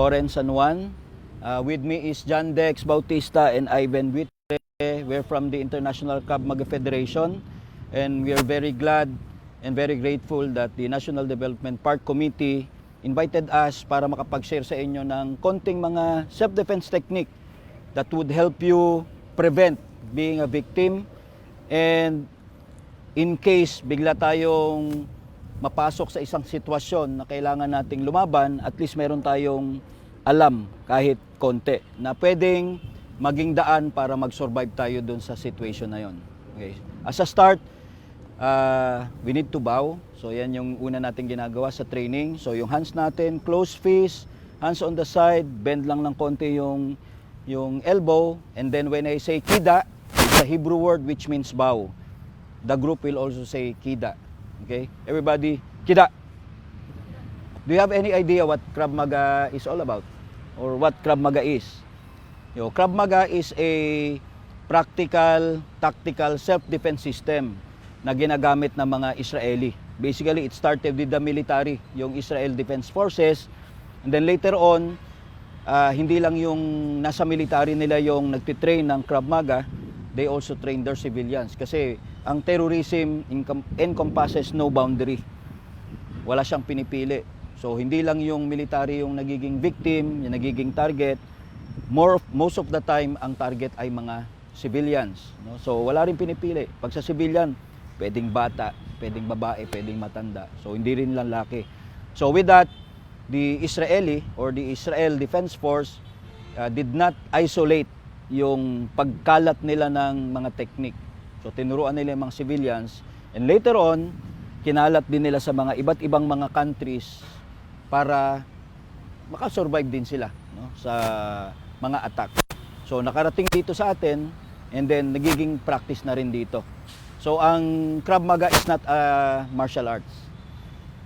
Loren San Juan. With me is John Dex Bautista and Ivan Buitre. We're from the International Krav Maga Federation, and we are very glad and very grateful that the National Development Park Committee invited us para makapag-share sa inyo ng konting mga self-defense technique that would help you prevent being a victim, and in case bigla tayong mapasok sa isang sitwasyon na kailangan nating lumaban, at least meron tayong alam kahit konti na pwedeng maging daan para mag-survive tayo dun sa situation na yon. Okay. As a start, we need to bow. So yan yung una natin ginagawa sa training. So yung hands natin, close fist, hands on the side, bend lang ng konti yung elbow, and then when I say kida, it's a Hebrew word which means bow. The group will also say kida. Okay? Everybody, kida. Do you have any idea what Krav Maga is all about? Or what Krav Maga is? Krav Maga is a practical, tactical self-defense system na ginagamit ng mga Israeli. Basically, it started with the military, yung Israel Defense Forces. And then later on, hindi lang yung nasa military nila yung nagtitrain ng Krav Maga, they also train their civilians. Kasi ang terrorism encompasses no boundary. Wala siyang pinipili. So hindi lang yung military yung nagiging victim, yung nagiging target. Most of the time, ang target ay mga civilians. No? So wala rin pinipili. Pag sa civilian, pwedeng bata, pwedeng babae, pwedeng matanda. So hindi rin lalaki. So with that, the Israeli or the Israel Defense Force did not isolate yung pagkalat nila ng mga technique. So tinuruan nila yung mga civilians, and later on, kinalat din nila sa mga iba't ibang mga countries para makasurvive din sila, no, sa mga attack. So nakarating dito sa atin, and then nagiging practice na rin dito. So ang Krav Maga is not a martial arts.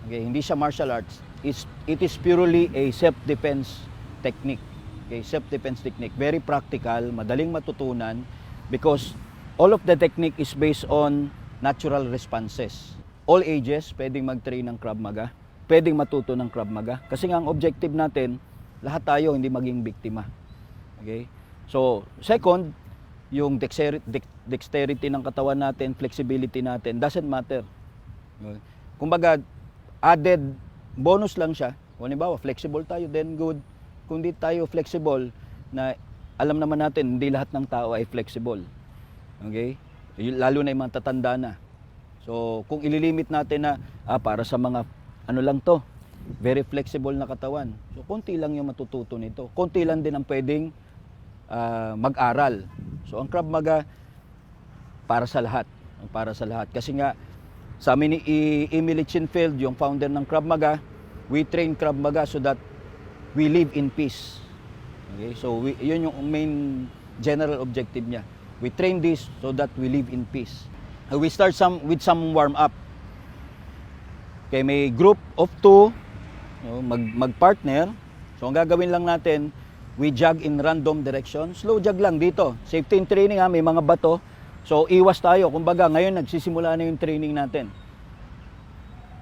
Okay, hindi siya martial arts. It is purely a self-defense technique. Okay, self-defense technique. Very practical, madaling matutunan because all of the technique is based on natural responses. All ages pwedeng mag-train ng Krav Maga, pwedeng matuto ng Krav Maga. Kasi nga ang objective natin, lahat tayo hindi maging biktima. Okay? So, second, yung dexterity ng katawan natin, flexibility natin, doesn't matter. Okay? Kumbaga, added bonus lang siya. Kung halimbawa, flexible tayo, then good. Kung di tayo flexible, na alam naman natin, hindi lahat ng tao ay flexible. Okay? Lalo na yung mga tatanda na. So, kung ililimit natin na, para sa mga, ano lang to, very flexible na katawan. So, konti lang yung matututo nito. Konti lang din ang pwedeng mag-aral. So, ang Krav Maga, para sa lahat. Para sa lahat. Kasi nga, sa amin ni Emily Chinfield, yung founder ng Krav Maga, we train Krav Maga so that we live in peace. Okay? So, yun yung main general objective niya. We train this so that we live in peace. We start with some warm-up. Okay, may group of 2, mag-partner. So, ang gagawin lang natin, we jog in random direction. Slow jog lang dito. Safety in training, may mga bato. So, iwas tayo. Kumbaga, ngayon nagsisimula na yung training natin.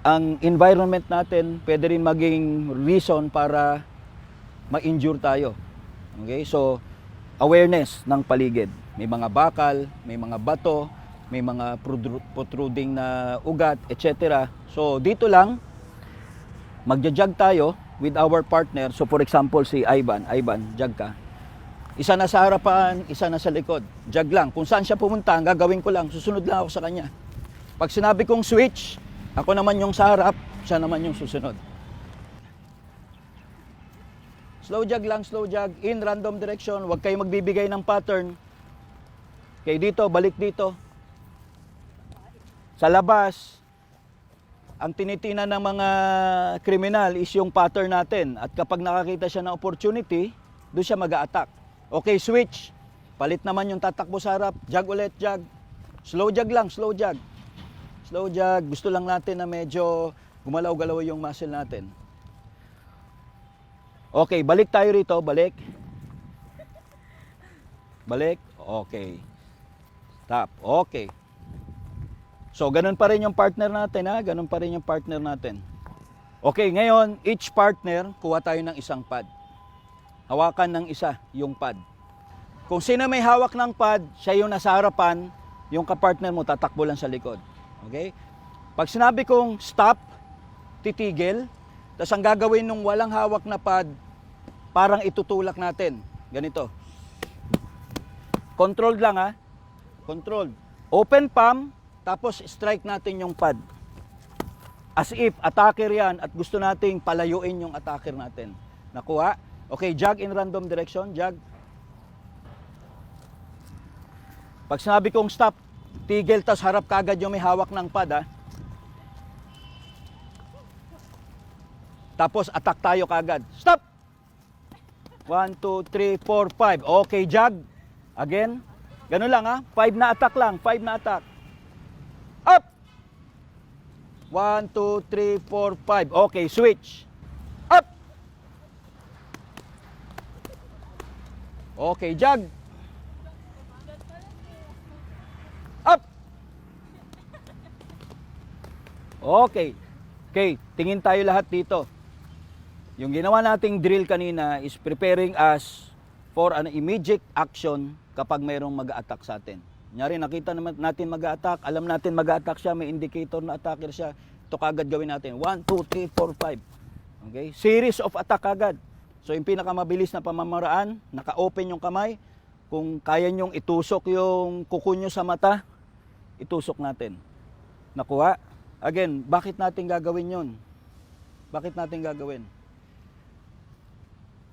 Ang environment natin, pwede rin maging reason para ma-injure tayo. Okay? So, awareness ng paligid. May mga bakal, may mga bato, may mga protruding na ugat, etc. So, dito lang, magja-jog tayo with our partner. So, for example, si Ivan, jog ka. Isa na sa harapan, isa na sa likod. Jog lang. Kung saan siya pumunta, ang gagawin ko lang, susunod lang ako sa kanya. Pag sinabi kong switch, ako naman yung sa harap, siya naman yung susunod. Slow jog lang, slow jog, in random direction. Huwag kayo magbibigay ng pattern. Okay, dito, balik dito. Sa labas, ang tinitinan ng mga kriminal is yung pattern natin. At kapag nakakita siya ng opportunity, doon siya mag-a-attack. Okay, switch. Palit naman yung tatakbo sa harap. Jog ulit, jog. Slow jog lang, slow jog. Slow jog. Gusto lang natin na medyo gumalaw-galaw yung muscle natin. Okay, balik tayo rito. Balik. Balik. Okay. Stop. Okay. So, ganun pa rin yung partner natin, ha? Ganun pa rin yung partner natin. Okay, ngayon, each partner, kuha tayo ng isang pad. hawakan ng isa yung pad. Kung sino may hawak ng pad, siya yung nasa harapan, yung kapartner mo tatakbo lang sa likod. Okay? Pag sinabi kong stop, titigil, tapos ang gagawin nung walang hawak na pad, parang itutulak natin. Ganito. Controlled lang ha. Controlled. Open palm, tapos strike natin yung pad. As if attacker yan at gusto nating palayuin yung attacker natin. Nakuha? Okay, jog in random direction. Jog. Pag sinabi kong stop, tigil, tas harap kagad yung may hawak ng pad ha. Tapos attack tayo kagad. Stop! 1, 2, 3, 4, 5. Okay, jog. Again. Ganun lang ha. 5 na attack lang. 5 na attack. Up! 1, 2, 3, 4, 5. Okay, switch. Up! Okay, jog. Up! Okay. Okay, tingin tayo lahat dito. Yung ginawa nating drill kanina is preparing us for an immediate action kapag mayroong mag-a-attack sa atin. Kunyari, nakita naman natin mag-a-attack, alam natin mag-a-attack siya, may indicator na attacker siya, ito kagad gawin natin. 1, 2, 3, 4, 5. Okay? Series of attack kagad. So yung pinakamabilis na pamamaraan, naka-open yung kamay. Kung kaya nyong itusok yung kuko nyo sa mata, itusok natin. Nakuha? Again, bakit natin gagawin yun? Bakit natin gagawin?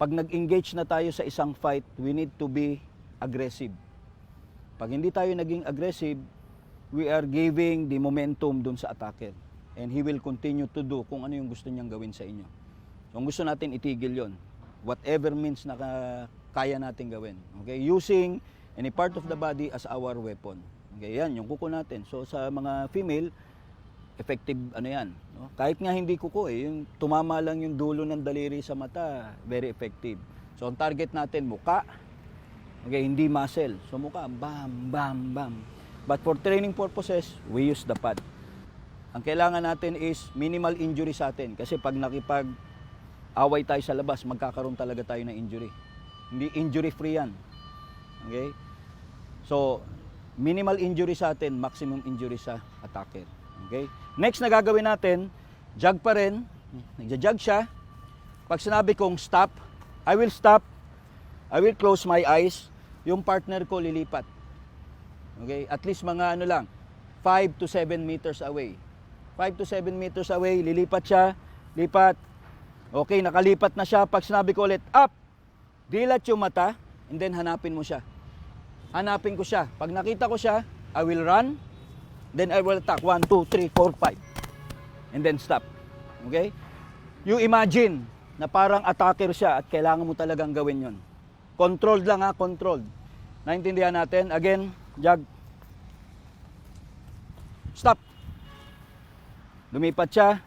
Pag nag-engage na tayo sa isang fight, we need to be aggressive. Pag hindi tayo naging aggressive, we are giving the momentum dun sa attacker. And he will continue to do kung ano yung gusto niyang gawin sa inyo. So, ang gusto natin itigil yon, whatever means na kaya natin gawin. Okay? Using any part of the body as our weapon. Okay, yan, yung kuko natin. So, sa mga female, effective ano yan. No? Kahit nga hindi kuko yung tumama lang yung dulo ng daliri sa mata, very effective. So, ang target natin, muka. Okay, hindi muscle. So, muka, bam, bam, bam. But for training purposes, we use the pad. Ang kailangan natin is minimal injury sa atin. Kasi pag nakipag-away tayo sa labas, magkakaroon talaga tayo ng injury. Hindi injury-free yan. Okay? So, minimal injury sa atin, maximum injury sa attacker. Okay? Next na gagawin natin, jog pa rin. Nagja-jog siya. Pag sinabi kong stop, I will stop. I will close my eyes. Yung partner ko lilipat. Okay? At least mga ano lang, 5 to 7 meters away. 5 to 7 meters away, lilipat siya. Lipat. Okay, nakalipat na siya. Pag sinabi ko ulit, up. Dilat yung mata, and then hanapin mo siya. Hanapin ko siya. Pag nakita ko siya, I will run. Then I will attack. 1, 2, 3, 4, 5. And then stop. Okay? You imagine na parang attacker siya at kailangan mo talagang gawin yon. Controlled lang ha, controlled. Naintindihan natin? Again, jog. Stop. Lumipat siya.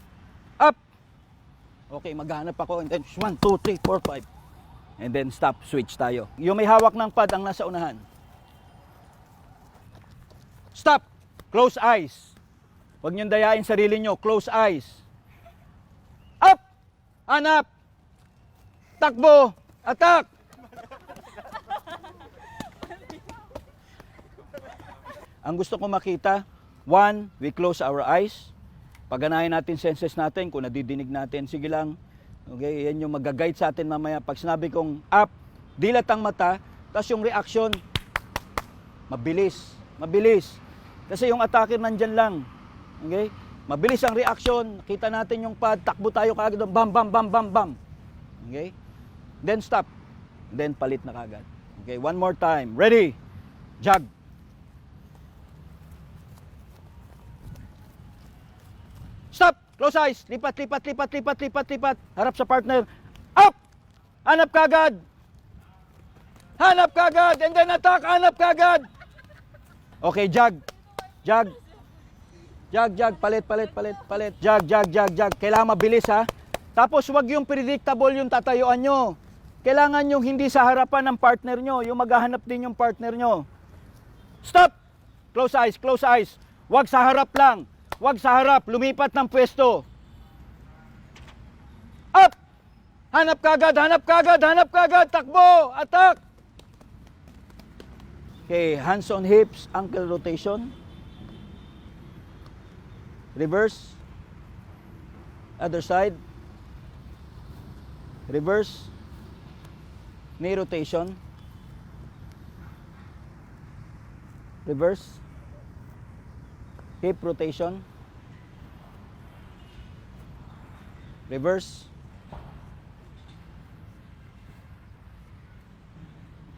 Up. Okay, maghanap ako. And then 1, 2, 3, 4, 5. And then stop, switch tayo. Yung may hawak ng pad ang nasa unahan. Stop. Close eyes. Huwag niyong dayain sarili niyo. Close eyes. Up! Hanap! Takbo! Attack! Ang gusto ko makita, 1, we close our eyes. Pagganahin natin senses natin, kung nadidinig natin, sige lang. Okay, yan yung mag-guide sa atin mamaya. Pag sinabi kong up, dilat ang mata, tapos yung reaction, mabilis. Mabilis. Kasi yung attacker nandyan lang. Okay? Mabilis ang reaction. Kita natin yung pad. Takbo tayo kaagad. Bam, bam, bam, bam, bam. Okay? Then stop. Then palit na kaagad. Okay? One more time. Ready? Jog. Stop. Close eyes. Lipat, lipat, lipat, lipat, lipat, lipat. Harap sa partner. Up! Hanap kaagad. Hanap kaagad. And then attack. Hanap kaagad. Okay, jog. Jog. Jog, jog. Palit, palit, palit, palit. Jog, jog, jog, jog. Kailangan mabilis ha. Tapos wag yung predictable yung tatayuan nyo. Kailangan yung hindi sa harapan ng partner nyo. Yung maghahanap din yung partner nyo. Stop! Close eyes, close eyes. Wag sa harap lang. Wag sa harap. Lumipat ng pwesto. Up! Hanap kagad, hanap kagad, hanap kagad. Takbo, attack. Okay, hands on hips, ankle rotation. Reverse. Other side. Reverse. Knee rotation. Reverse. Hip rotation. Reverse.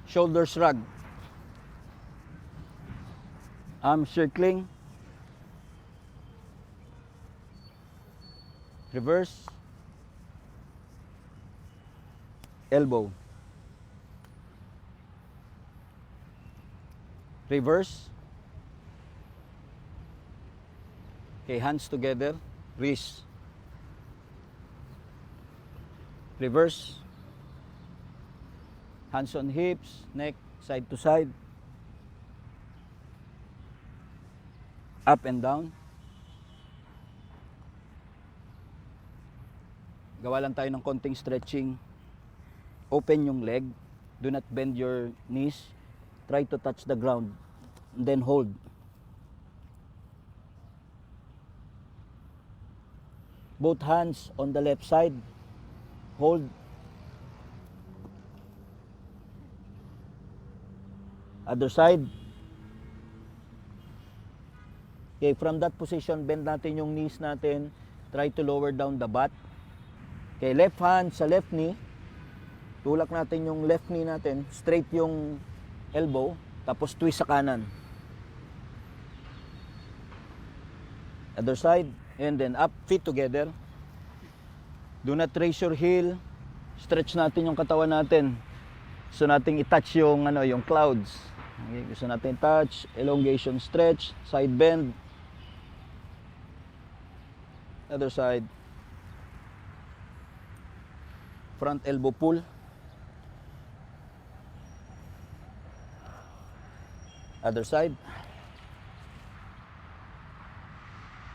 Shoulder shrug. Arm circling. Reverse. Elbow. Reverse. Okay, hands together. Wrist. Reverse. Hands on hips, neck, side to side. Up and down. Gawa lang tayo ng konting stretching. Open yung leg. Do not bend your knees. Try to touch the ground. And then hold. Both hands on the left side. Hold. Other side. Okay, from that position, bend natin yung knees natin. Try to lower down the butt. Okay, left hand sa left knee. Tulak natin yung left knee natin. Straight yung elbow. Tapos twist sa kanan. Other side. And then up, feet together. Do not raise your heel. Stretch natin yung katawan natin. Gusto natin i-touch yung, yung clouds. Okay, gusto natin touch, elongation, stretch, side bend. Other side. Front elbow pull. Other side.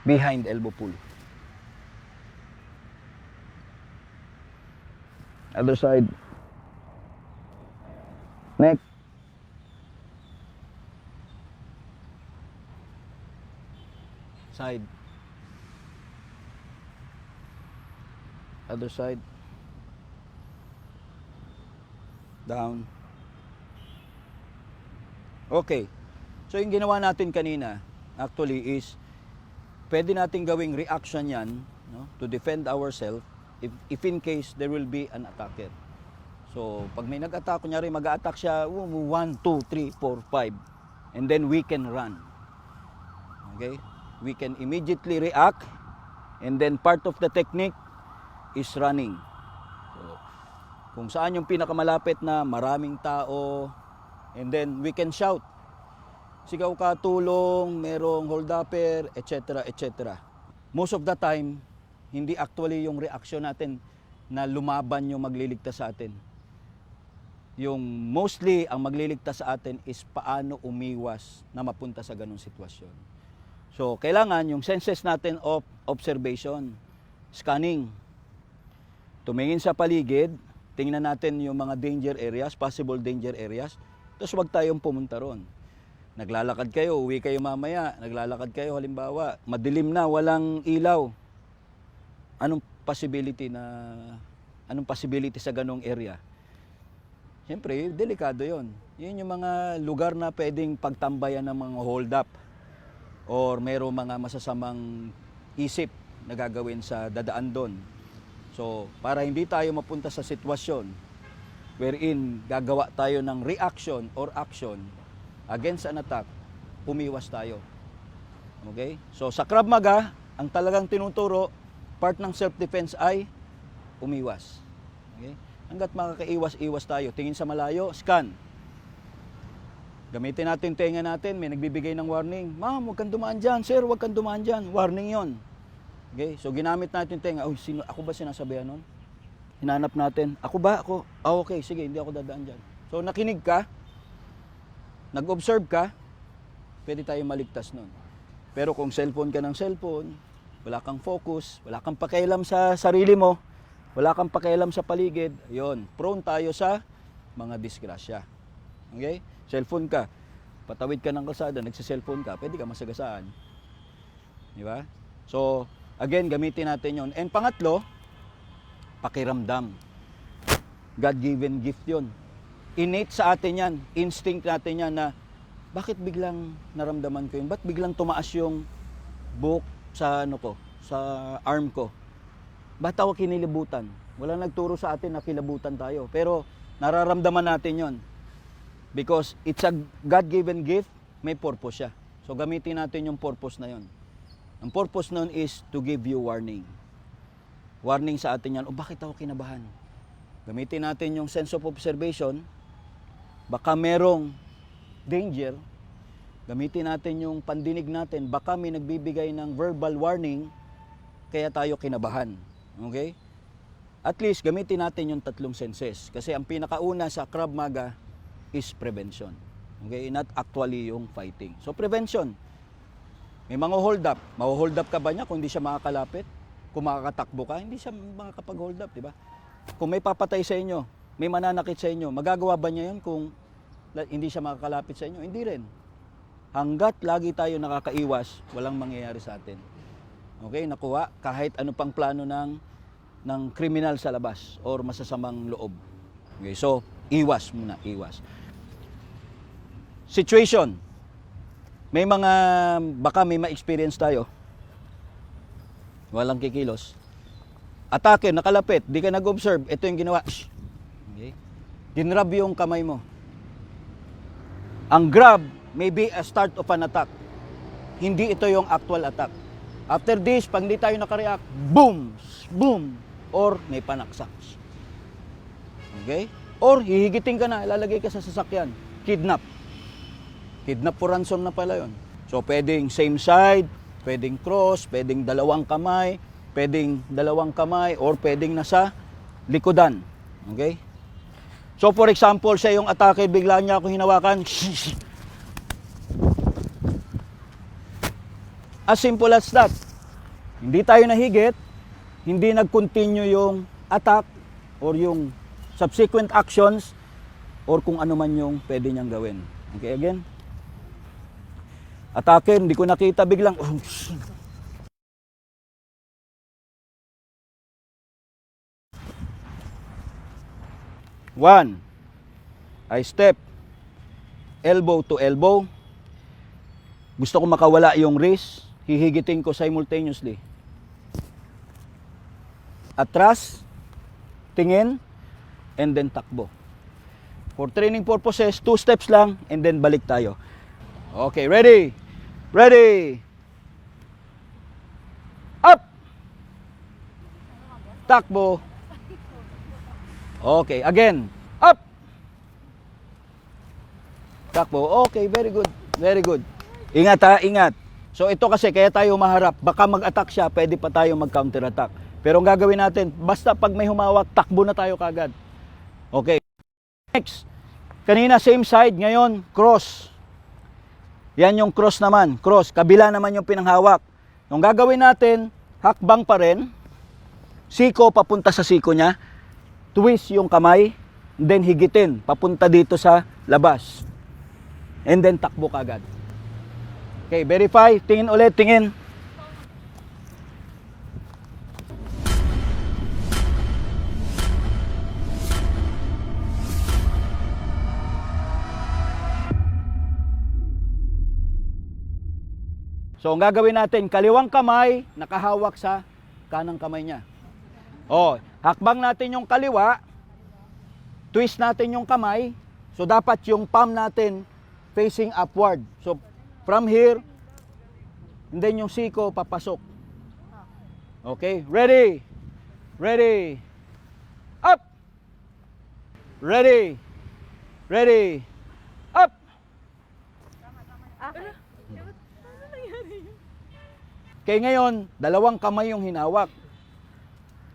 Behind elbow pull. Other side. Neck. Side. Other side. Down. Okay. So yung ginawa natin kanina, actually is, pwede natin gawing reaction yan, no, to defend ourselves if in case there will be an attacker. So, pag may nag-attack, kunyari mag-a-attack siya, 1, 2, 3, 4, 5, and then we can run. Okay? We can immediately react, and then part of the technique is running. So, kung saan yung pinakamalapit na maraming tao, and then we can shout. Sigaw ka, tulong, merong hold-upper, etc., etc. Most of the time, hindi actually yung reaction natin na lumaban yung magliligtas sa atin. Yung mostly, ang magliligtas sa atin is paano umiwas na mapunta sa ganung sitwasyon. So, kailangan yung senses natin of observation, scanning. Tumingin sa paligid, tingnan natin yung mga danger areas, possible danger areas, tapos wag tayong pumunta ron. Naglalakad kayo, uwi kayo mamaya, naglalakad kayo halimbawa, madilim na, walang ilaw. Anong possibility sa ganong area? Siyempre, delikado yon. Yun yung mga lugar na pwedeng pagtambayan ng mga hold up or mayroong mga masasamang isip na gagawin sa dadaan doon. So, para hindi tayo mapunta sa sitwasyon wherein gagawa tayo ng reaction or action against an attack, umiwas tayo. Okay? So, sa Krav Maga, ang talagang tinuturo, part ng self-defense ay umiwas. Okay? Hanggat makakaiwas-iwas tayo, tingin sa malayo, scan. Gamitin natin tenga natin, may nagbibigay ng warning. Ma'am, huwag kang dumaan dyan. Sir, huwag kang dumaan dyan. Warning yon. Okay? So, ginamit natin tenga. Oh, ako ba sinasabihan nun? Hinanap natin. Ako ba? Ako? Okay, sige, hindi ako dadaan dyan. So, nakinig ka, nag-observe ka, pwede tayong maligtas nun. Pero kung cellphone ka ng cellphone, wala kang focus, wala kang pakialam sa sarili mo, wala kang pakialam sa paligid, yon, prone tayo sa mga disgrasya. Okay? Cellphone ka, patawid ka ng kalsada, nagsi-cellphone ka, pwede ka masagasaan. Di ba? So, again, gamitin natin yon. And pangatlo, pakiramdam. God-given gift yon. Innate sa atin yan, instinct natin yan na bakit biglang naramdaman ko yun? Ba't biglang tumaas yung buhok sa sa arm ko? Ba't ako kinilibutan? Wala nagturo sa atin na kilabutan tayo. Pero nararamdaman natin yon. Because it's a God-given gift, may purpose siya. So gamitin natin yung purpose na yon. Ang purpose nun is to give you warning. Warning sa atin yan, bakit ako kinabahan? Gamitin natin yung sense of observation. Baka merong danger. Gamitin natin yung pandinig natin. Baka may nagbibigay ng verbal warning, kaya tayo kinabahan. Okay? At least, gamitin natin yung tatlong senses. Kasi ang pinakauna sa Krav Maga is prevention. Okay? Not actually yung fighting. So, prevention. May mga hold up. Maho-hold up ka ba niya kung hindi siya makakalapit? Kung makakatakbo ka, hindi siya makakapag-hold up, di ba? Kung may papatay sa inyo, may mananakit sa inyo, magagawa ba niya yun kung hindi siya makakalapit sa inyo? Hindi rin. Hanggat lagi tayo nakakaiwas, walang mangyayari sa atin. Okay, nakuha kahit ano pang plano ng kriminal sa labas or masasamang loob. Okay, so iwas muna, iwas. Situation. May mga, baka may ma-experience tayo. Walang kikilos. Atake, nakalapit, di ka nag-observe, ito yung ginawa. Shh. Okay. Dinrab yung kamay mo. Ang grab may be a start of an attack. Hindi ito yung actual attack. After this, pag hindi tayo nakareact, boom! Boom! Or may panaksak. Okay? Or hihigitin ka na, ilalagay ka sa sasakyan. Kidnap. Kidnap for ransom na pala yon. So, pwedeng same side, pwedeng cross, pwedeng dalawang kamay, or pwedeng nasa likodan. Okay? So, for example, siya yung atake, bigla niya ako hinawakan. As simple as that. Hindi tayo nahigit, hindi nag-continue yung attack or yung subsequent actions or kung ano man yung pwede niyang gawin. Okay, again. Atake, hindi ko nakita, biglang one, I step elbow to elbow. Gusto ko makawala yung wrist, hihigitin ko simultaneously. Atras, tingin, and then takbo. For training purposes, 2 steps lang, and then balik tayo. Okay, ready? Ready? Up! Takbo. Okay, again. Up! Takbo. Okay, very good. Very good. Ingat ha, ingat. So ito kasi, kaya tayo maharap. Baka mag-attack siya, pwede pa tayo mag-counter-attack. Pero ang gagawin natin, basta pag may humawak, takbo na tayo kagad. Okay. Next. Kanina, same side. Ngayon, cross. Yan yung cross naman. Cross. Kabila naman yung pinanghawak. Yung gagawin natin, hakbang pa rin. Siko, papunta sa siko niya. Twist yung kamay. Then higitin. Papunta dito sa labas. And then takbo kagad. Okay, verify. Tingin ulit, tingin. So, ang gagawin natin, kaliwang kamay, nakahawak sa kanang kamay niya. O, hakbang natin yung kaliwa, twist natin yung kamay, so dapat yung palm natin facing upward. So, from here, and then yung siko papasok. Okay, ready? Ready? Up! Ready? Ready? Up! Kaya ngayon, dalawang kamay yung hinawak.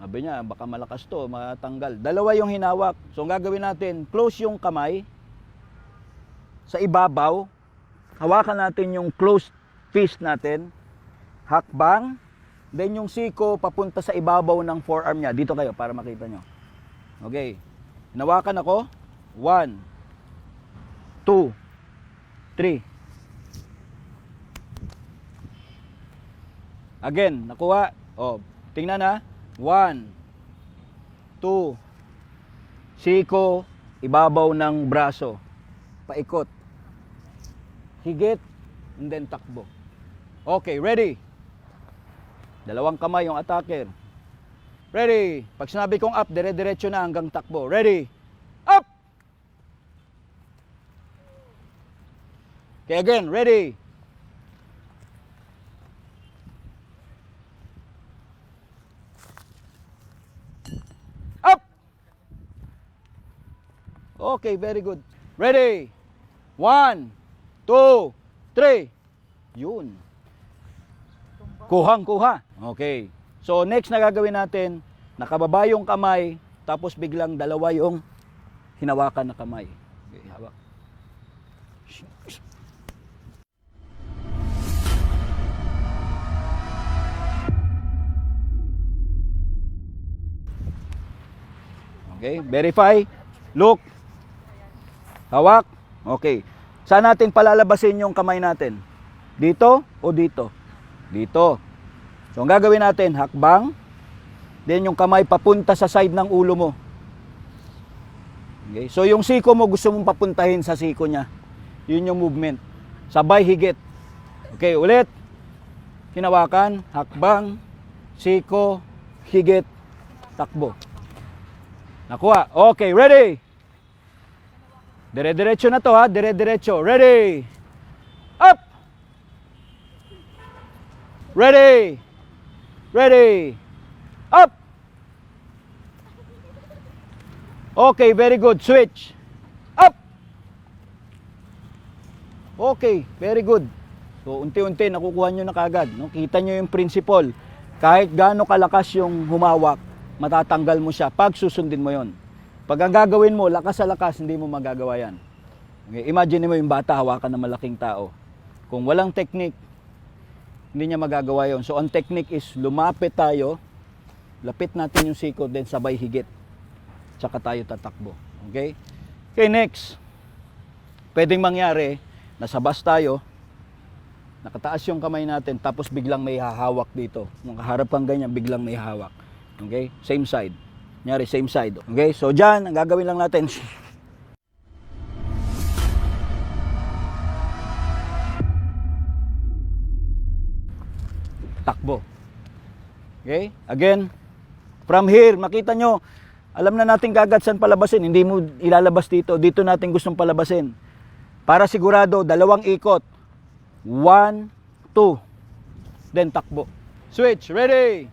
Sabi niya, baka malakas to, matanggal. Dalawa yung hinawak. So, ang gagawin natin, close yung kamay sa ibabaw. Hawakan natin yung closed fist natin. Hakbang. then yung siko papunta sa ibabaw ng forearm niya. Dito kayo para makita nyo. Okay. Hinawakan ako. 1, 2, 3. Again, nakuha. Oh, tingnan ha. 1, 2, siko, ibabaw ng braso. Paikot. Higit, and then takbo. Okay, ready? Dalawang kamay yung attacker. Ready? Pag sinabi kong up, dire-diretso na hanggang takbo. Ready? Up! Okay, again, ready? Up! Okay, very good. Ready? 1, 2, 3. Yun. Kuhang-kuha. Okay. So, next na gagawin natin, nakababa yung kamay, tapos biglang dalawa yung hinawakan na kamay. Okay, hawak. Okay, verify. Look. Hawak. Okay. Saan natin palalabasin yung kamay natin? Dito o dito? Dito. So, ang gagawin natin, hakbang. Then, yung kamay papunta sa side ng ulo mo. Okay. So, yung siko mo, gusto mong papuntahin sa siko niya. Yun yung movement. Sabay higit. Okay, ulit. Hinawakan, hakbang, siko, higit, takbo. Nakuha. Okay, ready? Dire-diretso na to ha, dire-diretso. Ready? Up! Ready? Ready? Up! Okay, very good. Switch. Up! Okay, very good. So, unti-unti nakukuha nyo na kagad. No? Kita nyo yung principle. Kahit gaano kalakas yung humawak, matatanggal mo siya pag susundin mo yon. Pag ang gagawin mo, lakas sa lakas, hindi mo magagawa yan. Okay, imagine mo yung bata, hawakan ng malaking tao. Kung walang technique, hindi niya magagawa yon. So, ang technique is lumapit tayo, lapit natin yung siko, then sabay higit. Tsaka tayo tatakbo. Okay? Okay, next. Pwedeng mangyari, nasa bus tayo, nakataas yung kamay natin, tapos biglang may hahawak dito. Nung kaharap kang ganyan, biglang may hawak. Okay? Same side. Kunyari, same side. Okay? So, dyan, ang gagawin lang natin, takbo. Okay? Again, from here, makita nyo, alam na natin kagad saan palabasin. Hindi mo ilalabas dito. Dito natin gustong palabasin. Para sigurado, 2 ikot. 1, 2. Then, takbo. Switch. Ready?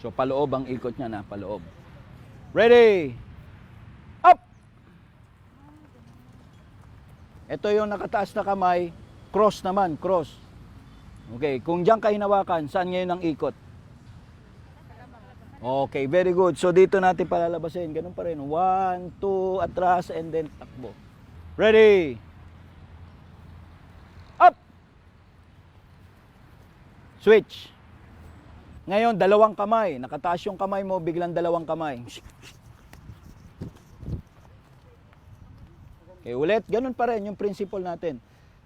So, paloob ang ikot niya na, paloob. Ready? Up! Ito yung nakataas na kamay, cross naman, cross. Okay, kung diyan ka hinawakan, saan ngayon ang ikot? Okay, very good. So, dito natin palalabasin. Ganun pa rin. 1, 2, atras, and then takbo. Ready? Up! Switch. Ngayon, 2 kamay. Nakataas yung kamay mo, biglang 2 kamay. Okay, ulit. Ganun pa rin yung principle natin.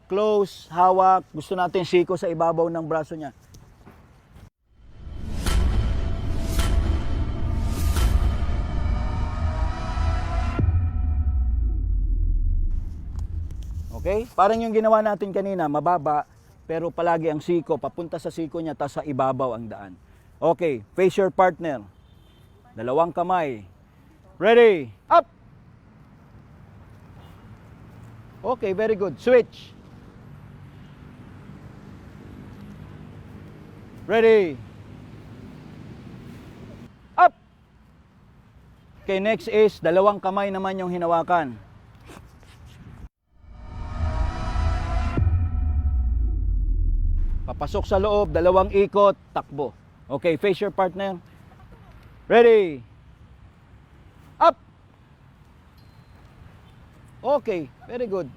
Close, hawak. Gusto natin siko sa ibabaw ng braso niya. Okay? Parang yung ginawa natin kanina, mababa, pero palagi ang siko, papunta sa siko niya, tapos sa ibabaw ang daan. Okay, face your partner. 2 kamay. Ready? Up! Okay, very good. Switch. Ready? Up! Okay, next is 2 kamay naman yung hinawakan. Papasok sa loob, 2 ikot, takbo. Okay, face your partner. Ready? Up! Okay, very good.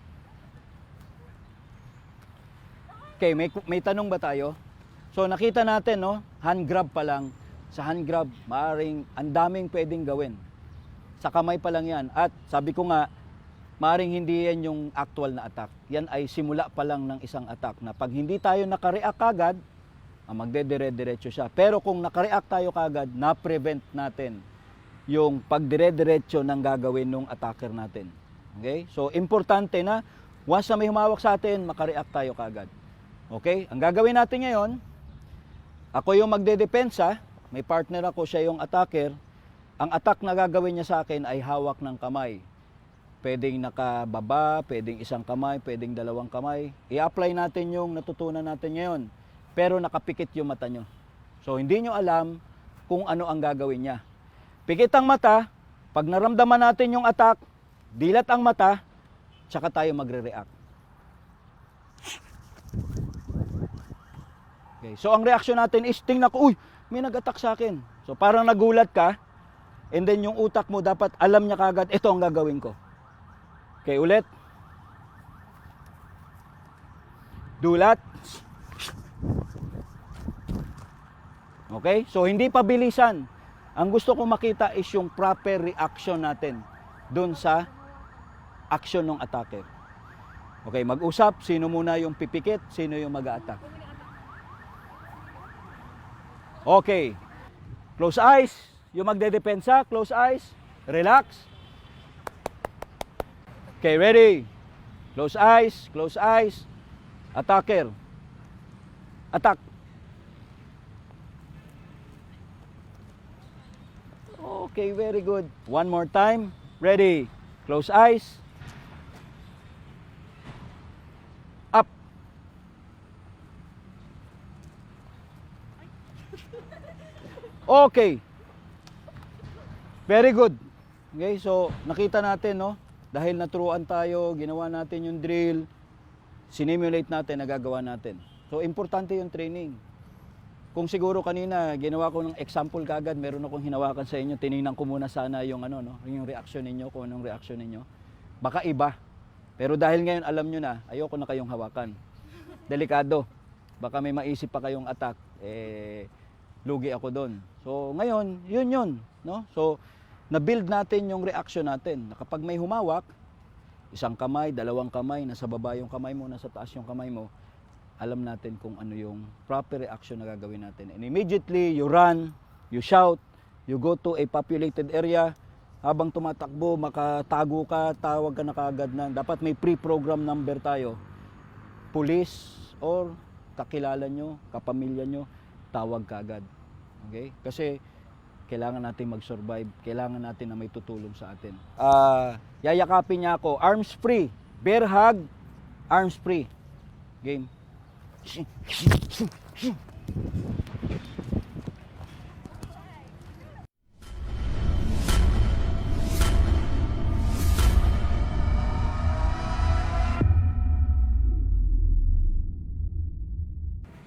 Okay, may tanong ba tayo? So nakita natin, no, hand grab pa lang. Sa hand grab, maaring ang daming pwedeng gawin. Sa kamay pa lang yan. At sabi ko nga, maaring hindi yan yung actual na attack. Yan ay simula pa lang ng isang attack na pag hindi tayo nakareact kagad, magdedire-diretso siya. Pero kung nakareact tayo kagad, na-prevent natin yung pagdire-diretso ng gagawin ng attacker natin. Okay? So, importante na once na may humawak sa atin, makareact tayo kagad. Okay? Ang gagawin natin ngayon, ako yung magdedepensa, may partner ako, siya yung attacker. Ang attack na gagawin niya sa akin ay hawak ng kamay. Pwedeng nakababa, pwedeng isang kamay, pwedeng dalawang kamay. I-apply natin yung natutunan natin ngayon. Pero nakapikit yung mata nyo. So, hindi nyo alam kung ano ang gagawin niya. Pikit ang mata, pag naramdaman natin yung attack, dilat ang mata, tsaka tayo magre-react. Okay, so ang reaction natin is, tingnan ko, uy, may nag-attack sa akin. So parang nagulat ka, and then yung utak mo dapat alam niya kagad, ito ang gagawin ko. Okay, ulit. Dulat. Okay, so hindi pa bilisan. Ang gusto ko makita is yung proper reaction natin dun sa action ng attacker. Okay, mag-usap, sino muna yung pipikit, sino yung mag-a-attack. Okay, close eyes, yung magdedepensa, close eyes, relax. Okay, ready? Close eyes, attacker, attack. Okay, very good. One more time, ready? Close eyes, up. Okay. Very good. Okay, so nakita natin, no? Dahil naturuan tayo, ginawa natin yung drill, sinimulate natin, nagagawa natin. So importante yung training. Kung siguro kanina ginawa ko ng example kagad, meron akong hinawakan sa inyo, tiningnan ko muna sana yung ano, no, yung reaction ninyo, kung anong reaction ninyo. Baka iba. Pero dahil ngayon alam nyo na, ayoko na kayong hawakan. Delikado. Baka may maisip pa kayong attack, lugi ako doon. So ngayon, yun, no? So na-build natin yung reaction natin. Na kapag may humawak, isang kamay, dalawang kamay, nasa baba yung kamay mo, nasa taas yung kamay mo, alam natin kung ano yung proper reaction na gagawin natin. And immediately, you run, you shout, you go to a populated area. Habang tumatakbo, makatago ka, tawag ka na kaagad na. Dapat may pre-program number tayo. Police or kakilala nyo, kapamilya nyo, tawag ka agad. Okay? Kasi kailangan natin mag-survive, kailangan natin na may tutulong sa atin. Yayakapin niya ako, arms free, bear hug, arms free. Game.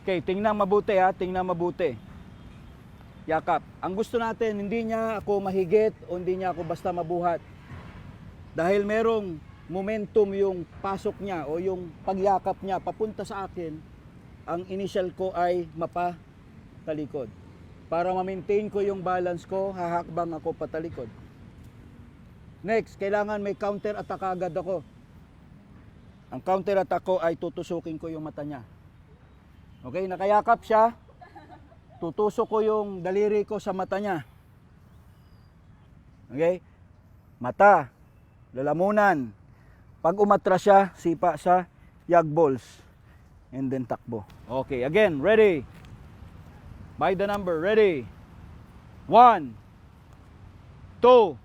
Okay, tingnan mabuti ha, tingnan mabuti. Yakap. Ang gusto natin, hindi niya ako mahigit o hindi niya ako basta mabuhat. Dahil merong momentum yung pasok niya o yung pagyakap niya papunta sa akin, ang initial ko ay mapatalikod. Para ma-maintain ko yung balance ko, hahakbang ako patalikod. Next, kailangan may counter attack agad ako. Ang counter attack ko ay tutusukin ko yung mata niya. Okay, nakayakap siya. Tutusok ko yung daliri ko sa mata niya. Okay? Mata, lalamunan. Pag umatras siya, sipa sa yag balls. And then takbo. Okay, again, ready. By the number, ready. 1, 2,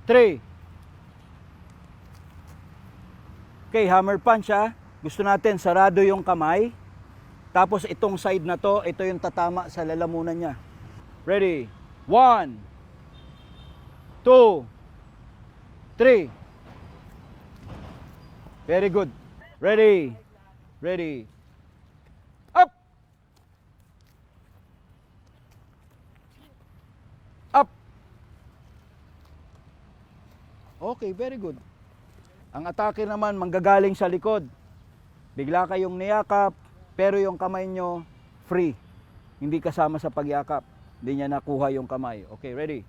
3. Okay, hammer punch ha. Gusto natin sarado yung kamay. Tapos itong side na to, ito yung tatama sa lalamunan niya. Ready? 1, 2, 3. Very good. Ready? Ready. Up! Up! Okay, very good. Ang attacker naman manggagaling sa likod. Bigla kayong niyakap, pero yung kamay nyo free. Hindi kasama sa pagyakap. Hindi niya nakuha yung kamay. Okay, ready?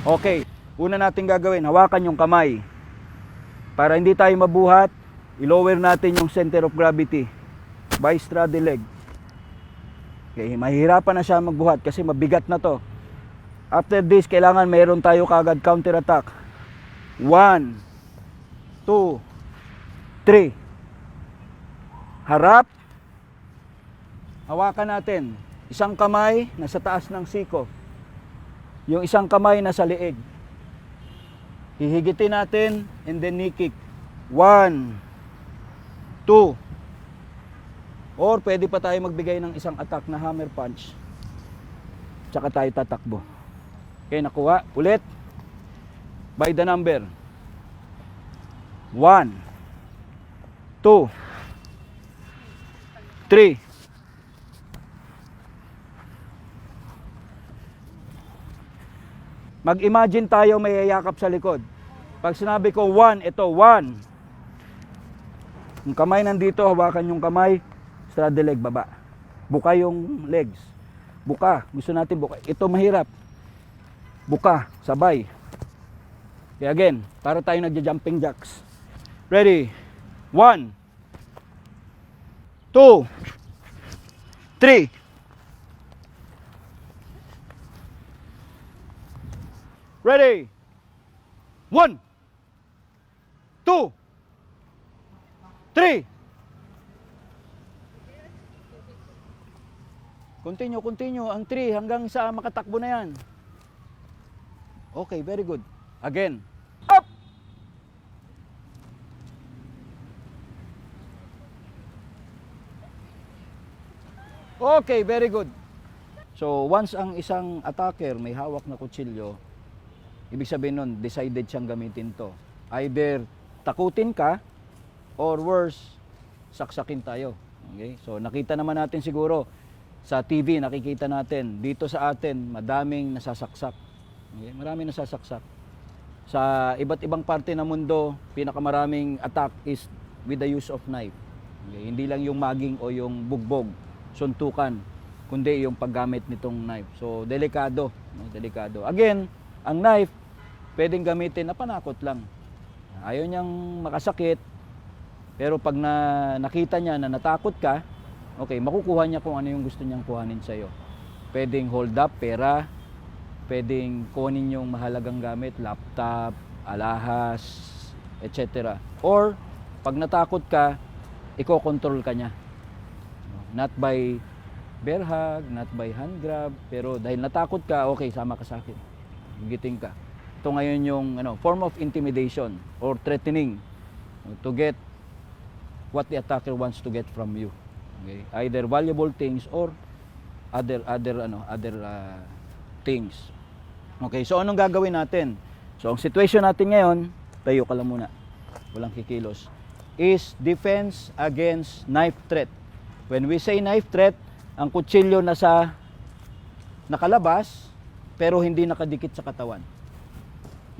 Okay, una natin gagawin, hawakan yung kamay. Para hindi tayo mabuhat, i-lower natin yung center of gravity by straddle leg. Okay, mahirapan na siya magbuhat kasi mabigat na to. After this, kailangan mayroon tayo kagad counter attack. 1, 2, 3. Harap. Hawakan natin. Isang kamay nasa taas ng siko. Yung isang kamay nasa leeg. Hihigitin natin and then knee kick. 1, 2. Or pwede pa tayo magbigay ng isang attack na hammer punch. Tsaka tayo tatakbo. Okay, nakuha. Ulit. By the number. 1, 2, 3. Mag-imagine tayo may yayakap sa likod. Pag sinabi ko 1, ito 1. Yung kamay nandito, hawakan yung kamay, straddle leg baba. Buka yung legs. Buka, gusto natin buka. Ito mahirap. Buka, sabay. Okay, again, para tayo nagja-jumping jacks. Ready? 1, 2, 3. Ready? 1, 2, 3. Continue. Ang 3 hanggang sa makatakbo na yan. Okay, very good. Again. Up! Okay, very good. So, once ang isang attacker may hawak na kutsilyo, ibig sabihin nun, decided siyang gamitin to. Either takutin ka, or worse, saksakin tayo. Okay? So, nakita naman natin siguro, sa TV, nakikita natin, dito sa atin, madaming nasasaksak. Okay? Maraming nasasaksak. Sa iba't ibang parte ng mundo, pinakamaraming attack is with the use of knife. Okay? Hindi lang yung maging o yung bugbog, suntukan, kundi yung paggamit nitong knife. So, delikado. No? Delikado. Again, ang knife, pwedeng gamitin na panakot lang. Ayaw niyang makasakit, pero pag nakita niya na natakot ka, okay, makukuha niya kung ano yung gusto niyang kuhanin sa'yo. Pwedeng hold up, pera, pwedeng kunin yung mahalagang gamit, laptop, alahas, etc. Or, pag natakot ka, iko-control ka niya. Not by bear hug, not by hand grab, pero dahil natakot ka, okay, sama ka sa akin. Giting ka. Ito ngayon yung form of intimidation or threatening to get what the attacker wants to get from you. Okay? Either valuable things or other things. Okay, so anong gagawin natin? So ang situation natin ngayon, tayo ka lang muna. Walang kikilos. Is defense against knife threat. When we say knife threat, ang kutsilyo nasa nakalabas pero hindi nakadikit sa katawan.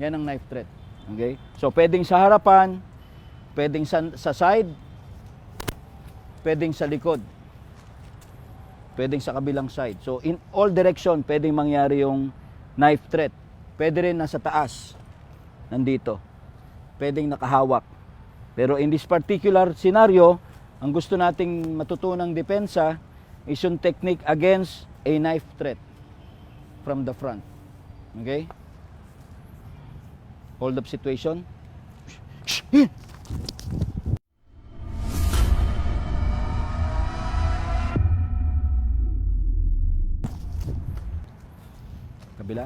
Yan ang knife threat. Okay? So pwedeng sa harapan, pwedeng sa side, pwedeng sa likod, pwedeng sa kabilang side. So in all direction, pwedeng mangyari yung knife threat. Pwede rin nasa taas, nandito. Pwedeng nakahawak. Pero in this particular scenario, ang gusto nating matutunang depensa is yung technique against a knife threat from the front. Okay? Hold up situation. Kabila.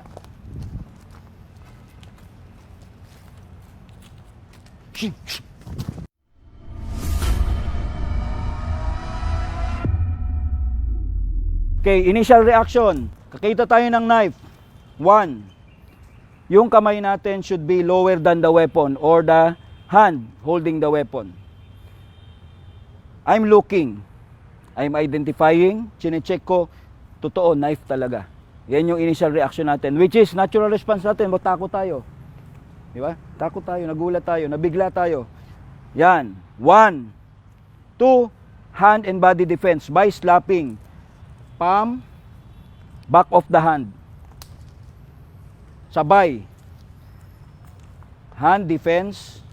Okay, Okay, initial reaction. Kakita tayo ng knife. 1. Yung kamay natin should be lower than the weapon or the hand holding the weapon. I'm looking. I'm identifying. Chine-check ko. Totoo, knife talaga. Yan yung initial reaction natin. Which is natural response natin. Takot tayo. Di ba? Takot tayo, nagulat tayo, nabigla tayo. Yan. 1. 2. Hand and body defense by slapping. Palm, back of the hand. Sabay. Hand defense,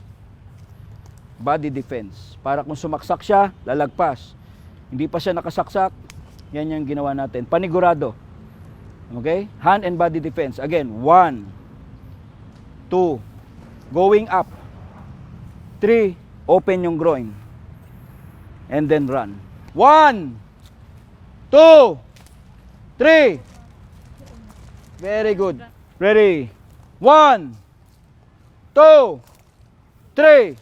body defense. Para kung sumaksak siya, lalagpas. Hindi pa siya nakasaksak, yan yung ginawa natin. Panigurado. Okay? Hand and body defense. Again, 1, 2, going up. 3, open yung groin. And then run. 1, 2, 3. Very good. Ready? 1, 2, 3.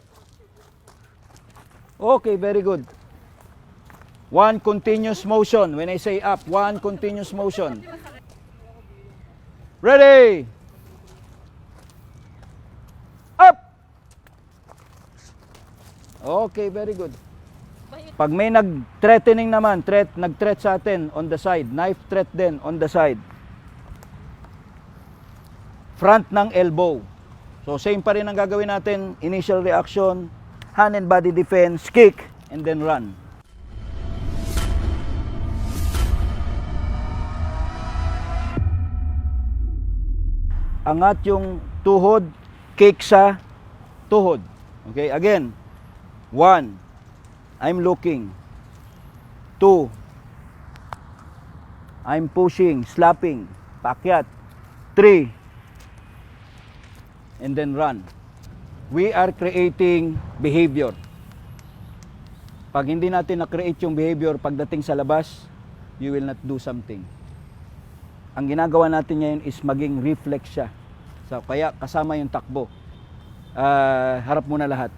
Okay, very good. 1 continuous motion. When I say up, 1 continuous motion. Ready? Up! Okay, very good. Pag may nag-threatening naman, nag-threat sa atin on the side, knife threat din on the side. Front ng elbow. So same pa rin ang gagawin natin, initial reaction, hand and body defense, kick, and then run. Angat yung tuhod, kick sa tuhod. Okay, again. 1, I'm looking. 2, I'm pushing, slapping, paakyat. 3, and then run. We are creating behavior. Pag hindi natin na-create yung behavior pagdating sa labas, you will not do something. Ang ginagawa natin ngayon is maging reflex siya. So, kaya kasama yung takbo. Harap muna lahat.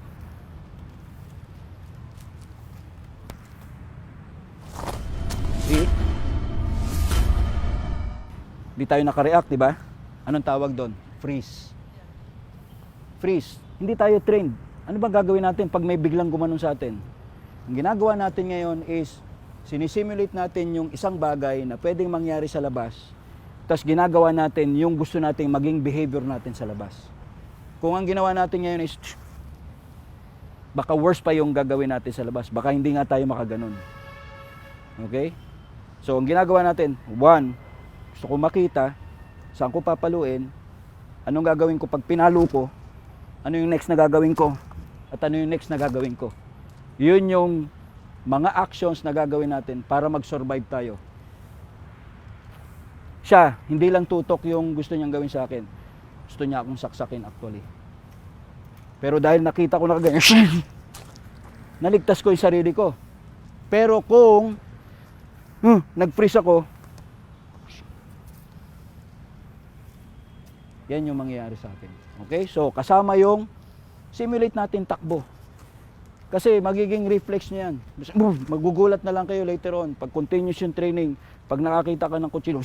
See? Di tayo nakareact, di ba? Anong tawag doon? Freeze. Freeze. Hindi tayo trained. Ano ba gagawin natin pag may biglang gumanon sa atin? Ang ginagawa natin ngayon is sinisimulate natin yung isang bagay na pwedeng mangyari sa labas. Tapos ginagawa natin yung gusto nating maging behavior natin sa labas. Kung ang ginawa natin ngayon is baka worse pa yung gagawin natin sa labas. Baka hindi nga tayo makaganon. Okay? So, ang ginagawa natin, 1, gusto ko makita, saan ko papaluin, anong gagawin ko pag pinalo ko, ano yung next na gagawin ko, at ano yung next na gagawin ko. Yun yung mga actions na gagawin natin para mag-survive tayo. Siya, hindi lang tutok yung gusto niyang gawin sa akin. Gusto niya akong saksakin actually. Pero dahil nakita ko na ganyan, naligtas ko yung sarili ko. Pero kung nag-freeze ako, yan yung mangyayari sa akin. Okay? So, kasama yung simulate natin takbo. Kasi magiging reflex niya yan. Magugulat na lang kayo later on. Pag continuous yung training, pag nakakita ka ng kutsilo,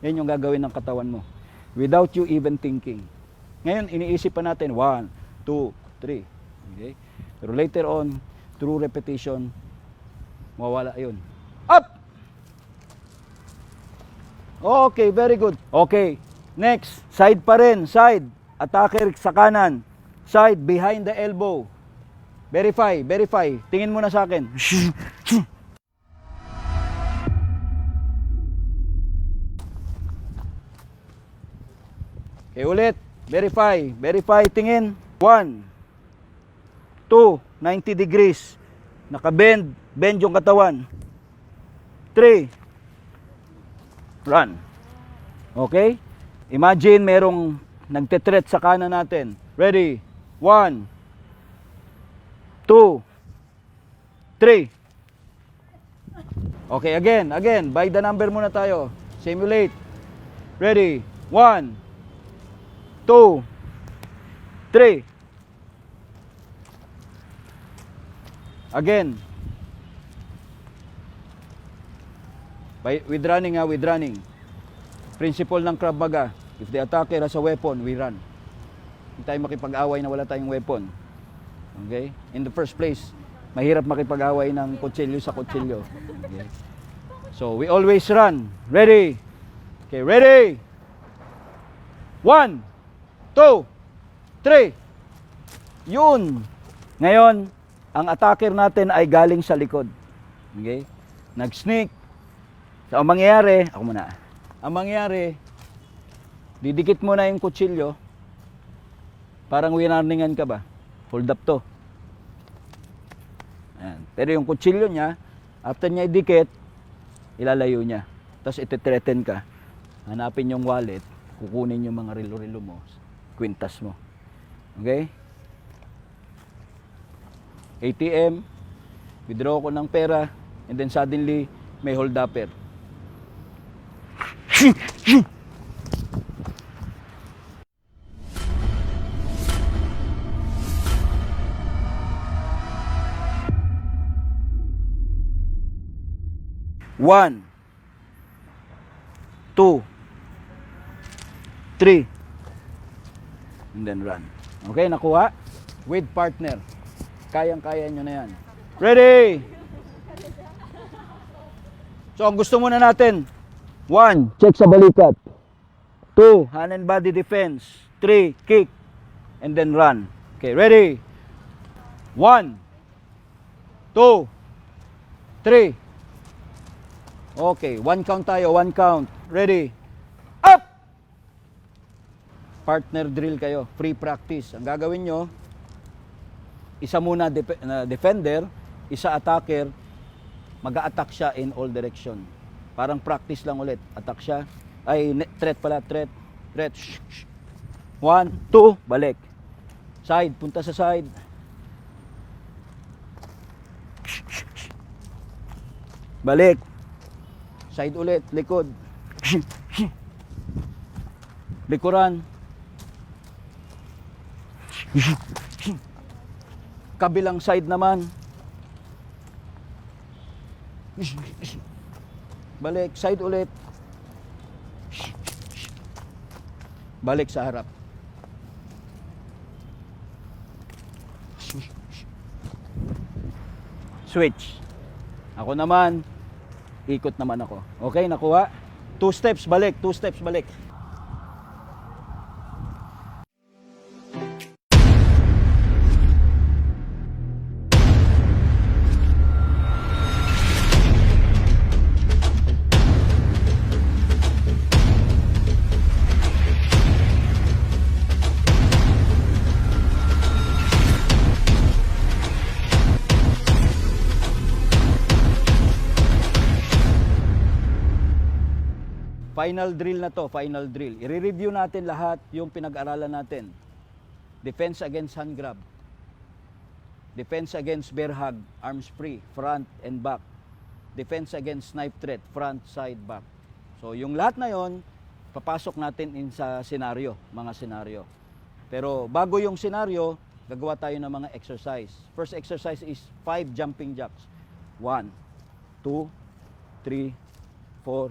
yan yung gagawin ng katawan mo. Without you even thinking. Ngayon, iniisip pa natin, 1, 2, 3. Okay? Pero later on, through repetition, mawawala yun. Up! Okay, very good. Okay, next, side pa rin, side. Attacker sa kanan. Side, behind the elbow. Verify, verify. Tingin mo na sa akin. Okay, ulit. Verify, verify. Tingin. 1, 2, 90 degrees. Nakabend, bend yung katawan. 3, run. Okay? Imagine merong nagtetret sa kanan natin. Ready? 1, 2, 3. Okay, again. By the number muna tayo. Simulate. Ready? 1, 2, 3. Again. With running with running. Principle ng Krav Maga, if the attacker has a weapon, we run. Hindi tayo makipag-away na wala tayong weapon. Okay? In the first place, mahirap makipag-away ng kutsilyo sa kutsilyo. Okay? So, we always run. Ready? Okay, ready? 1, 2, 3. Yun. Ngayon, ang attacker natin ay galing sa likod. Okay? Nag-sneak. So, ang mangyayari, ako muna. Ang mangyayari, didikit mo na yung kutsilyo. Parang winarningan ka ba? Hold up to. Ayan. Pero yung kutsilyo niya, after niya idikit, ilalayo niya. Tapos iti-threaten ka. Hanapin yung wallet, kukunin yung mga rilo-rilo mo, kwintas mo. Okay? ATM, withdraw ko ng pera, and then suddenly, may hold-upper. One, 2, 3, and then run. Okay, nakuha? With partner. Kayang-kaya nyo na yan. Ready? So, ang gusto muna natin, 1, check sa balikat. 2, hand and body defense. 3, kick. And then run. Okay, ready? 1, 2, 3. Okay, 1 count tayo, 1 count. Ready? Up! Partner drill kayo, free practice. Ang gagawin nyo, isa muna defender, isa attacker, mag-a-attack siya in all direction. Parang practice lang ulit. Attack siya. Ay, threat pala, threat. 1, 2, balik. Side, punta sa side. Balik. Side ulit, likod. Likuran. Kabilang side naman. Balik, side ulit. Balik sa harap. Switch. Ako naman, ikot naman ako. Okay, nakuha? 2 steps, balik. 2 steps, balik. Final drill na to, final drill. I-review natin lahat yung pinag-aralan natin. Defense against hand grab. Defense against bear hug, arms free, front and back. Defense against knife threat, front, side, back. So yung lahat na yon, papasok natin in sa senaryo, mga senaryo. Pero bago yung senaryo, gagawa tayo ng mga exercise. First exercise is 5 jumping jacks. 1, 2, 3, 4,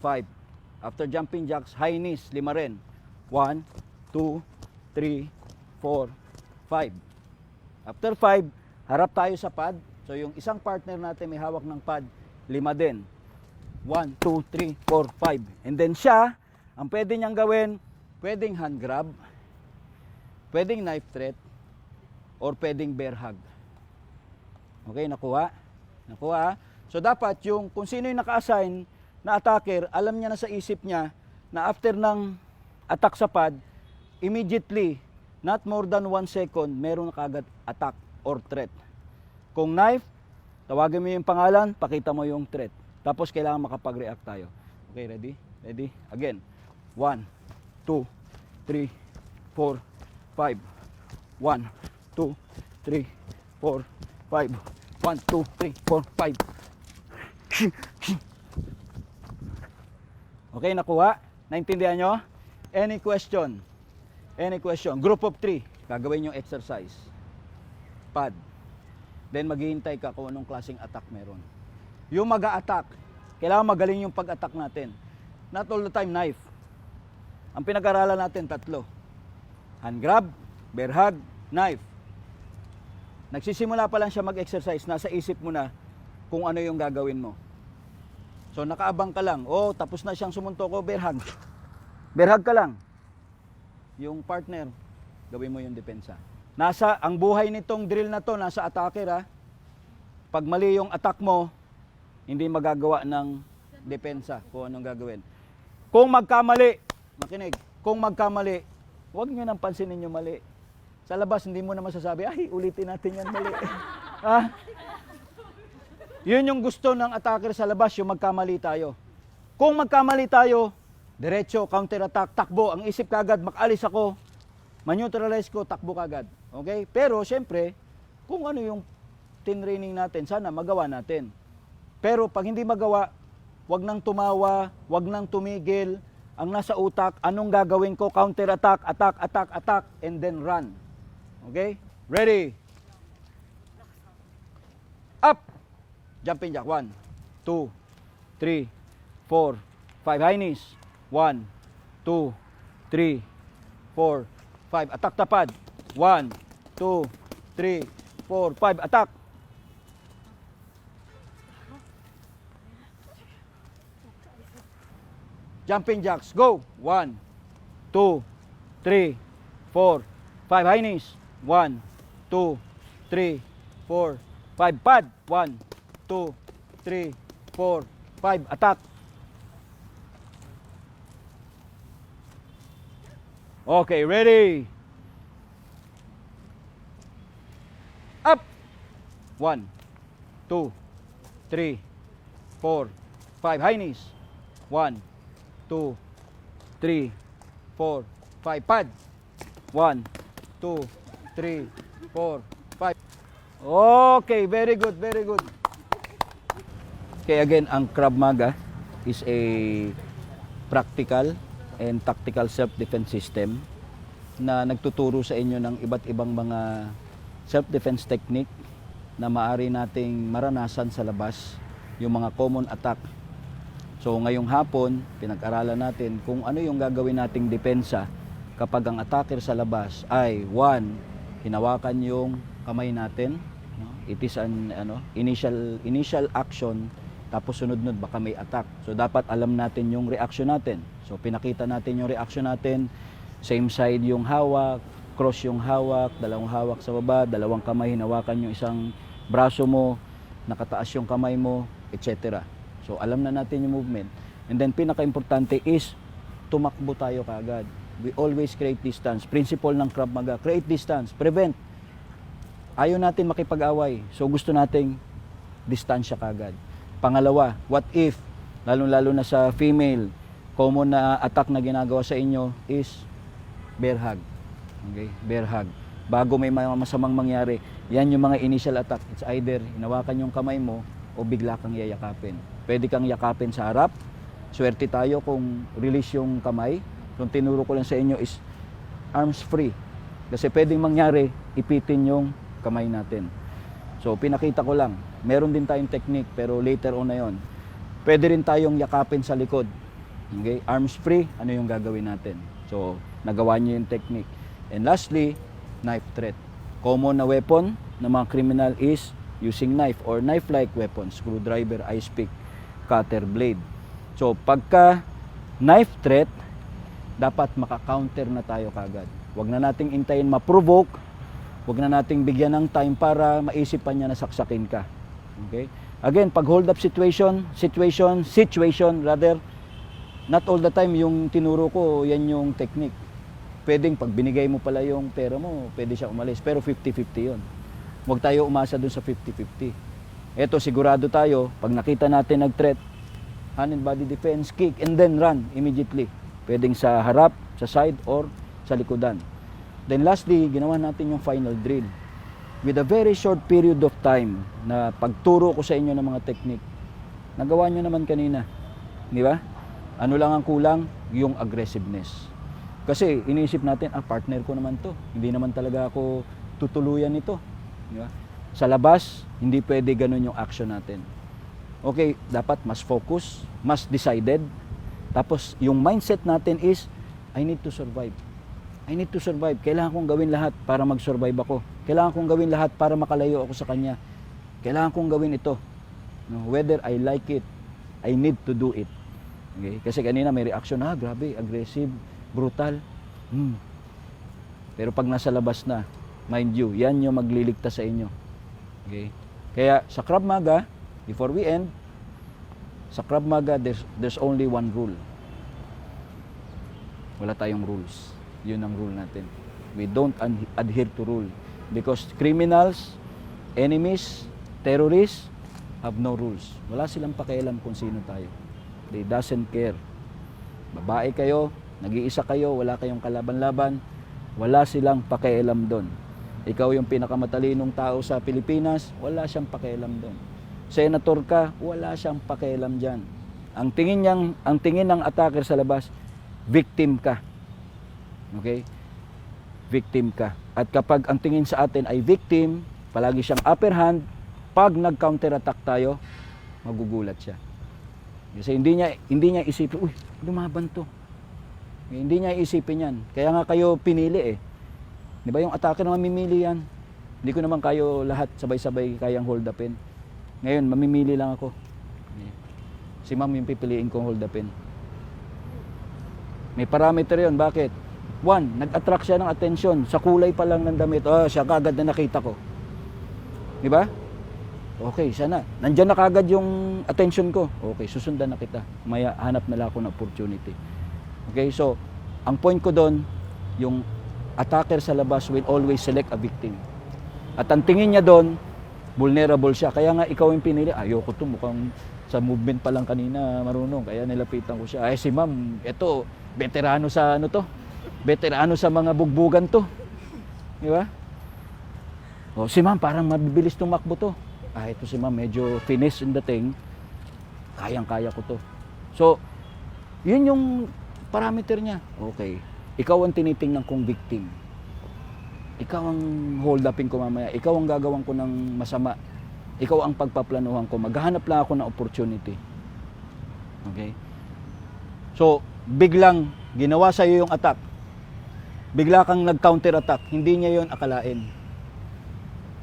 5. After jumping jacks, high knees, 5 rin. 1, 2, 3, 4, 5. After 5, harap tayo sa pad. So yung isang partner natin may hawak ng pad, 5 din. 1, 2, 3, 4, 5. And then siya, ang pwede niyang gawin, pwedeng hand grab, pwedeng knife threat, or pwedeng bear hug. Okay, nakuha? Nakuha. So dapat yung kung sino yung naka-assign na attacker, alam niya na sa isip niya na after ng attack sa pad, immediately, not more than 1 second, meron na kagad attack or threat. Kung knife, tawagin mo yung pangalan, pakita mo yung threat. Tapos kailangan makapag-react tayo. Okay, ready? Ready? Again. 1, 2, 3, 4, 5. 1, 2, 3, 4, 5. 1, 2, 3, 4, 5. Okay, nakuha? Naintindihan nyo? Any question? Any question? Group of 3. Gagawin yung exercise. Pad. Then maghihintay ka kung anong klaseng attack meron. Yung mag-a-attack, Kailangan magaling yung pag-attack natin. Not all the time knife. Ang pinag-aralan natin, 3. Hand grab, bear hug, knife. Nagsisimula pa lang siya mag-exercise, nasa isip mo na kung ano yung gagawin mo. So nakaabang ka lang, tapos na siyang sumuntok ko, bear hug. Bear hug ka lang. Yung partner, gawin mo yung depensa. Ang buhay nitong drill na to, nasa attacker ha. Pag mali yung attack mo, hindi magagawa ng depensa kung anong gagawin. Kung magkamali, makinig, kung magkamali, huwag nyo nang pansinin yung mali. Sa labas, hindi mo na masasabi, ay, ulitin natin yan mali. Yun yung gusto ng attacker sa labas, yung magkamali tayo. Kung magkamali tayo, diretso, counter-attack, takbo. Ang isip kagad, makalis ako, man-neutralize ko, takbo kagad. Okay? Pero, syempre, kung ano yung tinraining natin, sana magawa natin. Pero, pag hindi magawa, wag nang tumawa, wag nang tumigil. Ang nasa utak, anong gagawin ko? Counter-attack, attack, attack, attack, and then run. Okay? Ready? Up! Jumping jack. 1, 2, 3, 4, 5. High knees. 1, 2, 3, 4, 5. Attack tapad. 1, 2, 3, 4, 5. Attack. Jumping jacks. Go. 1, 2, 3, 4, 5. High knees. 1, 2, 3, 4, 5. Pad. 1, 2, 3, 4, 5. Attack. Okay, ready. Up. 1, 2, 3, 4, 5. High knees. 1, 2, 3, 4, 5. Pad. 1, 2, 3, 4, 5. Okay, very good, very good. Okay, again, ang Krav Maga is a practical and tactical self-defense system na nagtuturo sa inyo ng iba't ibang mga self-defense technique na maaari nating maranasan sa labas, yung mga common attack. So ngayong hapon, pinag-aralan natin kung ano yung gagawin nating depensa kapag ang attacker sa labas ay 1, hinawakan yung kamay natin. It is an initial action, tapos sunod-sunod baka may attack. So dapat alam natin yung reaction natin. So pinakita natin yung reaction natin, same side yung hawak, cross yung hawak, dalawang hawak sa baba, dalawang kamay, hinawakan yung isang braso mo, nakataas yung kamay mo, etc. So alam na natin yung movement. And then pinaka-importante is tumakbo tayo kaagad. We always create distance. Principle ng Krav Maga, create distance, prevent. Ayaw natin makipag-away. So gusto nating distansya kaagad. Pangalawa, what if, lalo-lalo na sa female, common na attack na ginagawa sa inyo is bear hug. Okay? Bear hug. Bago may mga masamang mangyari, yan yung mga initial attack. It's either hinawakan yung kamay mo o bigla kang yayakapin. Pwede kang yakapin sa harap. Swerte tayo kung release yung kamay. Yung tinuro ko lang sa inyo is arms free. Kasi pwedeng mangyari, ipitin yung kamay natin. So pinakita ko lang. Meron din tayong technique pero later on na yon. Pwede rin tayong yakapin sa likod. Okay? Arms free, ano yung gagawin natin? So nagawa niyo yung technique. And lastly, knife threat. Common na weapon ng mga criminal is using knife or knife-like weapons, screwdriver, ice pick, cutter, blade. So pagka knife threat, dapat maka-counter na tayo kagad. Huwag na nating intayin ma-provoke, huwag na nating bigyan ng time para maisipan niya na saksakin ka. Okay? Again, pag hold up situation rather, not all the time yung tinuro ko, yan yung technique. Pwedeng pag binigay mo pala yung pera mo, pwede siya umalis. Pero 50-50 yun. Huwag tayo umasa dun sa 50-50. Eto, sigurado tayo, pag nakita natin nag-threat, hand and body defense, kick, and then run immediately. Pwedeng sa harap, sa side, or sa likodan. Then lastly, ginawa natin yung final drill. With a very short period of time na pagturo ko sa inyo ng mga technique, nagawa nyo naman kanina. Di ba? Ano lang ang kulang? Yung aggressiveness. Kasi iniisip natin, partner ko naman to. Hindi naman talaga ako tutuluyan nito. Di ba? Sa labas, hindi pwede ganun yung action natin. Okay, dapat mas focus, mas decided. Tapos yung mindset natin is, I need to survive. I need to survive. Kailangan kong gawin lahat para mag-survive ako. Kailangan kong gawin lahat para makalayo ako sa kanya. Kailangan kong gawin ito. No, whether I like it, I need to do it. Okay? Kasi kanina may reaction, grabe, aggressive, brutal. Pero pag nasa labas na, mind you, yan yung magliligtas sa inyo. Okay? Kaya sa Krav Maga, before we end, sa Krav Maga, there's only one rule. Wala tayong rules. Yun ang rule natin. We don't adhere to rule. Because criminals, enemies, terrorists, have no rules. Wala silang pakialam kung sino tayo. They doesn't care. Babae kayo, nag-iisa kayo, wala kayong kalaban-laban, wala silang pakialam doon. Ikaw yung pinakamatalinong tao sa Pilipinas, wala siyang pakialam doon. Senator ka, wala siyang pakialam diyan. Ang tingin ng attacker sa labas, victim ka. Okay? Victim ka. At kapag ang tingin sa atin ay victim, palagi siyang upper hand, pag nag-counter-attack tayo, magugulat siya. Kasi hindi niya isipin, uy, lumaban to. Hindi niya isipin yan. Kaya nga kayo pinili eh. Di ba yung attacker naman mamimili yan? Hindi ko naman kayo lahat sabay-sabay kayang hold upin. Ngayon, mamimili lang ako. Si ma'am yung pipiliin kong hold upin. May parameter yun. Bakit? One, nag-attract siya ng attention. Sa kulay pa lang ng damit. Siya kagad na nakita ko. Di ba? Okay, sana. Nandiyan na kagad yung attention ko. Okay, susundan na kita. Maya, hanap na lang ako ng opportunity. Okay, so, ang point ko doon, yung attacker sa labas will always select a victim. At ang tingin niya doon, vulnerable siya. Kaya nga, ikaw yung pinili. Ayoko to, mukhang sa movement pa lang kanina marunong. Kaya nilapitan ko siya. Ay, si ma'am, eto, veterano sa ano to? Veterano sa mga bugbugan to. Di ba? O, si ma'am, parang mabibilis tumakbo to. Ito si ma'am, medyo finish in the thing. Kayang-kaya ko to. So, yun yung parameter niya. Okay. Ikaw ang tinitingnan kong victim. Ikaw ang hold upin ko mamaya. Ikaw ang gagawin ko ng masama. Ikaw ang pagpaplanuhan ko. Maghahanap lang ako ng opportunity. Okay? So, biglang ginawa sa iyo yung attack. Bigla kang nag-counter attack. Hindi niya yon akalain.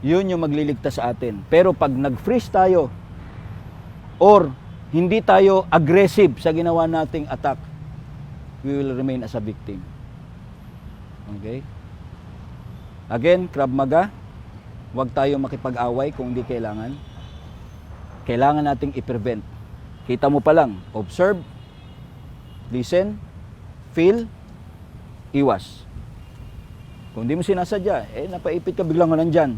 Yun yung magliligtas sa atin. Pero pag nag-freeze tayo or hindi tayo aggressive sa ginawa nating attack, we will remain as a victim. Okay? Again, Krav Maga, huwag tayo makipag-away kung hindi kailangan. Kailangan nating i-prevent. Kita mo pa lang, observe, listen, feel, iwas. Kung hindi mo sinasadya, napaipit ka, biglang ka nandyan.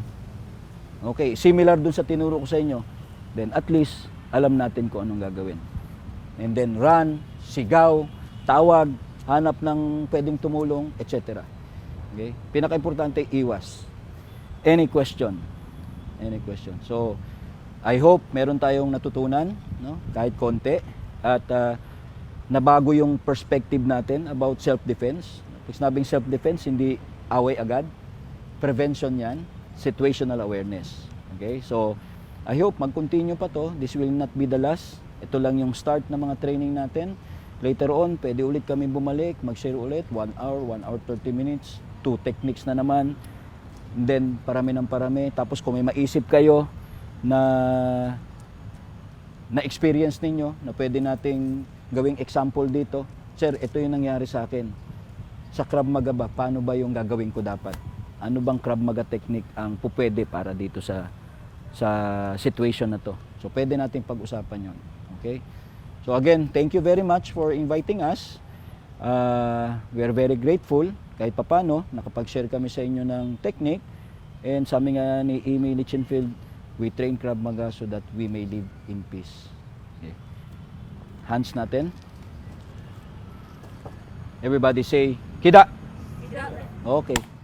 Okay, similar dun sa tinuro ko sa inyo, then at least alam natin kung anong gagawin. And then run, sigaw, tawag, hanap ng pwedeng tumulong, etc. Okay? Pinaka-importante, iwas. Any question? Any question? So, I hope meron tayong natutunan, no? Kahit konti, at nabago yung perspective natin about self-defense. Pag sinabing self-defense, hindi away agad. Prevention yan. Situational awareness. Okay? So, I hope mag-continue pa to. This will not be the last. Ito lang yung start ng mga training natin. Later on, pwede ulit kami bumalik, mag-share ulit, 1 hour, 1 hour 30 minutes, 2 techniques na naman. And then, parami ng parami. Tapos kung may maisip kayo na experience ninyo, na pwede nating gawing example dito, sir, ito yung nangyari sa akin. Sa Krav Maga ba, paano ba yung gagawin ko dapat? Ano bang Krav Maga technique ang pupwede para dito sa situation na to? So, pwede nating pag-usapan yon. Okay? So, again, thank you very much for inviting us. We are very grateful. Kahit papano, nakapag-share kami sa inyo ng technique. And sabi nga ni Amy Lichenfield, we train Krav Maga so that we may live in peace. Okay. Hands natin. Everybody say, Kida! Kida! Okay.